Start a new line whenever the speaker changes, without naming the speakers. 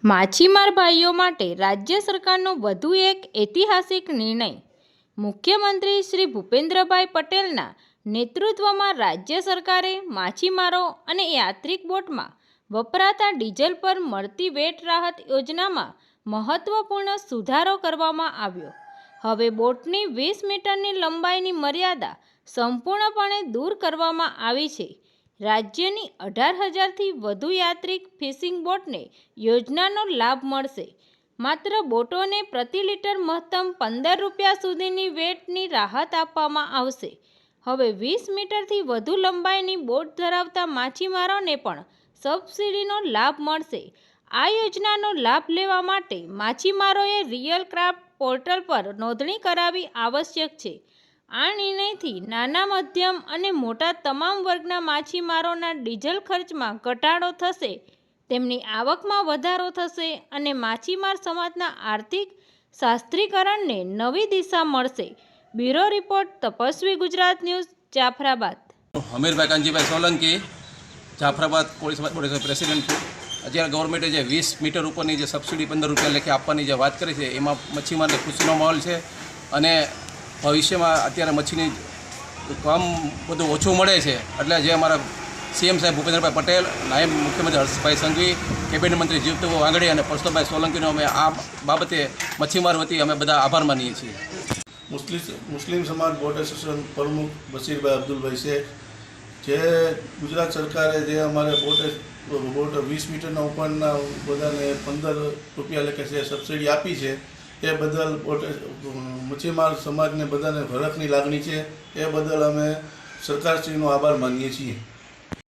માછીમાર ભાઈઓ માટે રાજ્ય સરકારનો વધુ એક ઐતિહાસિક નિર્ણય. મુખ્યમંત્રી શ્રી ભૂપેન્દ્રભાઈ પટેલના નેતૃત્વમાં રાજ્ય સરકારે માછીમારો અને યાત્રિક બોટમાં વપરાતા ડીઝલ પર મળતી વેટ રાહત યોજનામાં મહત્વપૂર્ણ સુધારો કરવામાં આવ્યો. હવે બોટની 20 મીટરની લંબાઈની મર્યાદા સંપૂર્ણપણે દૂર કરવામાં આવી છે. રાજ્યની 18,000થી વધુ યાત્રિક ફિશિંગ બોટને યોજનાનો લાભ મળશે. માત્ર બોટોને પ્રતિ લિટર મહત્તમ 15 રૂપિયા સુધીની વેટની રાહત આપવામાં આવશે. હવે 20 મીટરથી વધુ લંબાઈની બોટ ધરાવતા માછીમારોને પણ સબસિડીનો લાભ મળશે. આ યોજનાનો લાભ લેવા માટે માછીમારોએ રિયલ ક્રાફ્ટ પોર્ટલ પર નોંધણી કરાવવી આવશ્યક છે. આ નિર્ણયથી નાના, મધ્યમ અને મોટા તમામ વર્ગના માછીમારોના ડીઝલ ખર્ચમાં ઘટાડો થશે, તેમની આવકમાં વધારો થશે અને માછીમાર સમાજના આર્થિક શાસ્ત્રીકરણને નવી દિશા મળશે. Bureau report, Tapasvi Gujarat news, Jafrabad.
Hamirbhai Kanjibhai Solanki, Jafrabad Koli સમાજ બોર્ડ પ્રેસિડેન્ટ છું. અત્યારે ગવર્મેન્ટે જે 20 મીટર ઉપરની જે સબસિડી 15 રૂપિયા લેખે આપવાની જે વાત કરી છે, એમાં મચ્છીમારને ખુશીનો માહોલ છે અને ભવિષ્યમાં અત્યારે મચ્છીની કામ બધું ઓછું મળે છે. એટલે જે અમારા સીએમ સાહેબ ભૂપેન્દ્રભાઈ પટેલ, નાયબ મુખ્યમંત્રી હર્ષભાઈ સંઘવી, કેબિનેટ મંત્રી જીતુભાઈ વાઘાણી અને પરસોત્તમભાઈ સોલંકીનો અમે આ બાબતે મચ્છીમાર વતી અમે બધા આભાર માનીએ છીએ.
મુસ્લિમ સમાજ બોટ એસોસિએશન પ્રમુખ બશીરભાઈ અબ્દુલભાઈ શેખ, જે ગુજરાત સરકારે જે અમારે બોટ 20 મીટરના ઉપરના બધાને 15 રૂપિયા લેખે છે સબસિડી આપી છે, એ બદલ મચ્છીમાર સમાજને બધાને હરખની લાગણી છે. એ બદલ અમે સરકારશ્રીનો આભાર માનીએ છીએ.